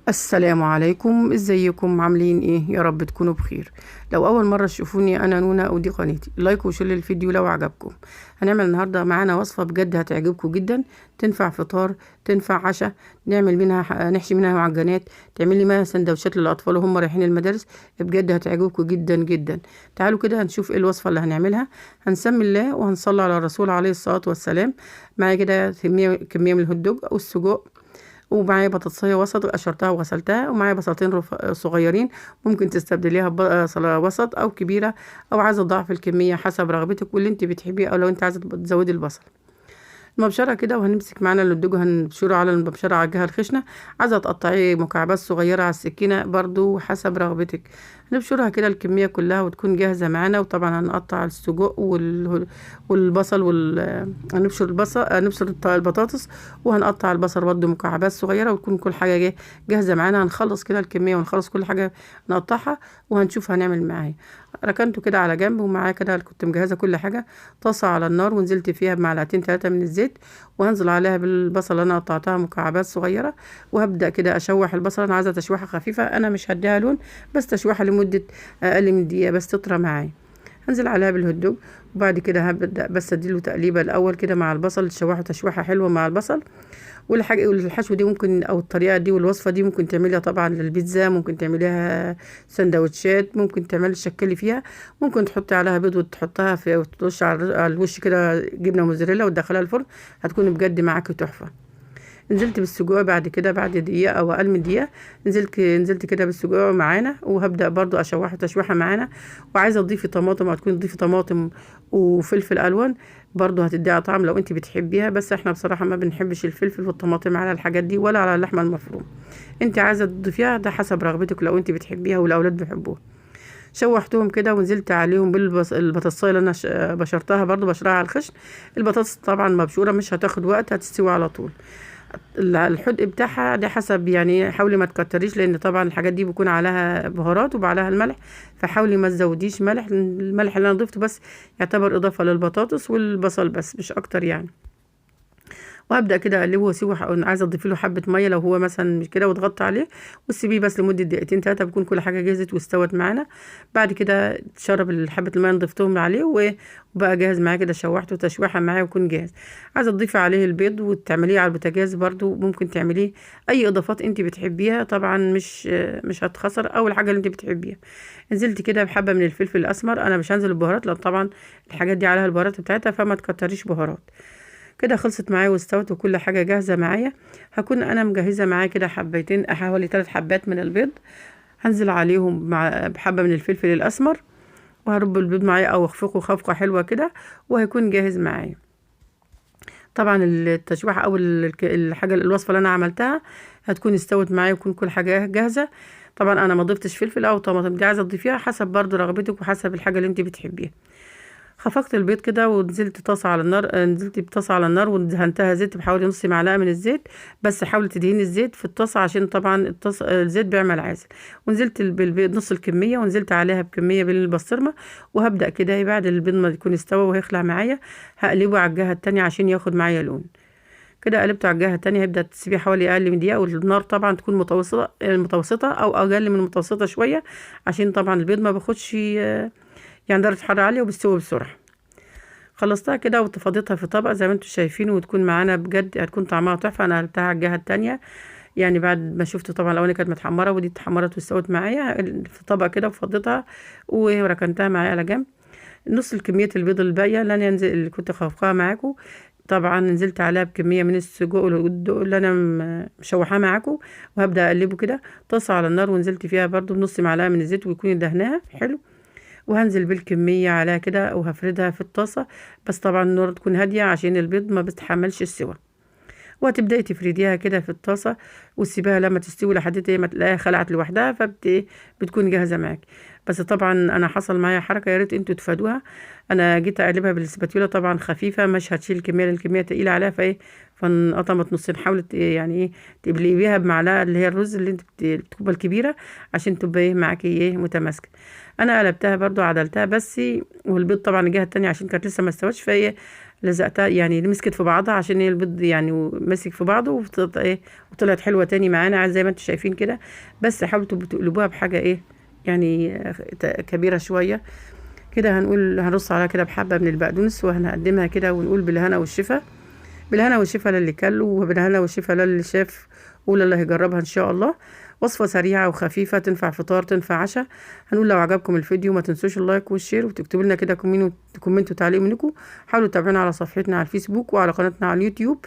السلام عليكم، ازيكم؟ عاملين ايه؟ يا رب تكونوا بخير. لو اول مره تشوفوني، انا نونا ودي قناتي. لايك وشير للفيديو لو عجبكم. هنعمل النهارده معانا وصفه بجد هتعجبكم جدا. تنفع فطار، تنفع عشاء. نعمل منها نحشي منها معجنات، تعملي منها سندوتشات للاطفال وهم رايحين المدارس. بجد هتعجبكم جدا جدا. تعالوا كده هنشوف ايه الوصفه اللي هنعملها. هنسمي الله وهنصلي على الرسول عليه الصلاه والسلام. معايا كده كميه من الهوت دوج او السجق، ومعايا بطاطسية وسط قشرتها وغسلتها، ومعايا بصلتين صغيرين. ممكن تستبدليها ببصلة وسط او كبيرة، او عايزة تضاعف الكمية حسب رغبتك واللي انت بتحبيه، او لو انت عايزة تزودي البصل. المبشرة كده، وهنمسك معانا اللدوج هنبشره على المبشرة على الجهة الخشنة. عايزة تقطعيه مكعبات صغيرة على السكينة برضو حسب رغبتك. هنبشرها كده الكمية كلها وتكون جاهزة معانا. وطبعا هنقطع السجق والبصل هنبشر نبشر البطاطس، وهنقطع البصل برضو مكعبات صغيرة، وتكون كل حاجة جاهزة معانا. هنخلص كده الكمية ونخلص كل حاجة نقطعها، وهنشوف هنعمل معاه. ركنته كده على جنب، ومعاه كده كنت مجهزة كل حاجة. طاسة على النار، ونزلت فيها بمعلقتين 3 من الزيت، وهنزل عليها بالبصل اللي انا قطعتها مكعبات صغيرة. وهبدأ كده اشوح البصل. انا عايزة تشويحة خفيفة، انا مش هديها لون، بس تشويحة لمدة اقل من دقيقة بس تطرى معايا. هنزل عليها بالهوت دوج، وبعد كده هبدأ بس اديله تقليبة الاول كده مع البصل، تشوحه تشويحة حلوة مع البصل. والحشو دي ممكن، او الطريقه دي والوصفه دي ممكن تعمليها طبعا للبيتزا، ممكن تعمليها سندوتشات، ممكن تعملي تشكلي فيها. ممكن تحطي عليها بيض وتحطها في وترش على الوش كده جبنه موزاريلا وتدخلها الفرن. هتكون بجد معاكي تحفه. نزلت بالسجق بعد كده، بعد دقيقة أو أقل من دقيقة. نزلت كده بالسجق معانا، وهبدأ برضو أشوحه تشويحة معانا. وعايزة تضيفي طماطم، هتكون تضيفي طماطم وفلفل ألوان، برضو هتديها طعم لو انت بتحبيها. بس احنا بصراحة ما بنحبش الفلفل والطماطم على الحاجات دي ولا على اللحمة المفرومة. انت عايزة تضيفيها ده حسب رغبتك، لو انت بتحبيها والأولاد بيحبوها. شوحتهم كده، ونزلت عليهم بالبطاطسايه اللي انا بشرتها، برضو بشرها على الخشن. البطاطس طبعا مبشوره، مش هتاخد وقت، هتستوي على طول. الحدق بتاعها ده حسب، يعني حاولي ما تكتريش، لان طبعا الحاجات دي بيكون عليها بهارات وعليها الملح. فحاولي ما تزوديش ملح. الملح اللي انا ضفته بس يعتبر اضافه للبطاطس والبصل بس، مش اكتر يعني. وهبدا كده اقلبه واسيبه. عايزه تضيفي له حبه ميه لو هو مثلا مش كده، وتغطي عليه وتسيبيه بس لمده دقيقتين 3، بيكون كل حاجه جهزت واستوت معانا. بعد كده تشرب حبه الميه اللي ضفتهم عليه، وبقى جاهز معايا كده. شوحته تشويحه معايا ويكون جاهز. عايزه تضيفي عليه البيض وتعمليه على البوتاجاز برضو، ممكن تعمليه اي اضافات انت بتحبيها طبعا، مش هتخسر، او الحاجه اللي انت بتحبيها. نزلت كده بحبه من الفلفل الاسمر. انا مش هنزل البهارات لان طبعا الحاجات دي عليها البهارات بتاعتها، فما تكتريش بهارات. كده خلصت معايا واستوت وكل حاجة جاهزة معايا. هكون انا مجهزة معايا كده حبيتين، حوالي 3 حبات من البيض. هنزل عليهم مع بحبة من الفلفل الاسمر، وهرب البيض معايا او اخفقه خفقة حلوة كده، وهيكون جاهز معايا. طبعا التشويح او الحاجة الوصفة اللي انا عملتها هتكون استوت معايا، ويكون كل حاجة جاهزة. طبعا انا ما ضفتش فلفل او طماطم، دي عايزة تضيفيها حسب برضو رغبتك وحسب الحاجة اللي انت بتحبيها. خفقت البيض كده، ونزلت طاسة على النار، نزلت بطاسة على النار ودهنتها زيت بحوالي نص معلقة من الزيت. بس حاولي تدهني الزيت في الطاسة، عشان طبعا الزيت بيعمل عازل. ونزلت بالبيض نص الكمية، ونزلت عليها بكمية بالبسطرمة. وهبدأ كده بعد البيض ما يكون استوى وهيخلع معايا، هقلبه على الجهة التانية عشان ياخد معايا لون. كده قلبته على الجهة التانية. هيبدأ تسيبيه حوالي أقل من دقيقة، والنار طبعا تكون متوسطة أو أقل من المتوسطة شوية، عشان طبعا البيض ما باخدش يعني درجة حرارة عالية وبيستوي بسرعة. خلصتها كده وتفضيتها في طبق زي ما انتم شايفين، وتكون معانا بجد هتكون طعمها تحفه. انا قلبتها على الجهه التانية، يعني بعد ما شفت طبعا الاولانيه كانت متحمره، ودي اتحمرت واستوت معايا في طبق كده، وفضيتها وركنتها معايا على جنب. نص الكميه البيض الباقيه اللي كنت خافقاها معاكم، طبعا نزلت عليها بكميه من السجق اللي انا مشوحاه معاكم. وهبدا اقلبه كده. طاسه على النار، ونزلت فيها برضو بنص معلقه من الزيت، ويكون دهناها حلو. وهنزل بالكمية عليها كده، وهفردها في الطاسة. بس طبعا النار تكون هادية عشان البيض ما بتحملش السوا. وهتبدأي تفرديها كده في الطاسة، وتسيبها لما تستوي لحد ما تلاقيها خلعت لوحدها، بتكون جاهزة معاك. بس طبعا انا حصل معايا حركة يا ريت انتوا تفادوها. انا جيت اقلبها بالسباتيولا طبعا خفيفة، مش هتشيل الكمية لأن الكمية تقيلة عليها، فانقطمت نصين. حاولت يعني ايه تقلبيها بمعلقة اللي هي الرز اللي انت بتبقى الكبيرة، عشان تبقى معاكي متماسكة. انا قلبتها برضو عدلتها بس، والبيض طبعا الجهة التانية عشان كانت لسه ما استوتش، لزقتها يعني مسكت في بعضها عشان هي البيض يعني ماسك في بعضه وطلعت حلوه تاني معانا زي ما انتم شايفين كده. بس حاولوا تقلبوها بحاجه يعني كبيره شويه كده. هنرص عليها كده بحبه من البقدونس وهنقدمها كده ونقول بالهنا والشفا. بالهنا والشفا للي كل وبالهنا والشفا للي شاف وللي هيجربها ان شاء الله. وصفة سريعة وخفيفة تنفع فطار تنفع عشاء. هنقول لو عجبكم الفيديو ما تنسوش اللايك والشير وتكتبوا لنا كده كومنت وتعليق منكم. حاولوا تتابعونا على صفحتنا على الفيسبوك وعلى قناتنا على اليوتيوب.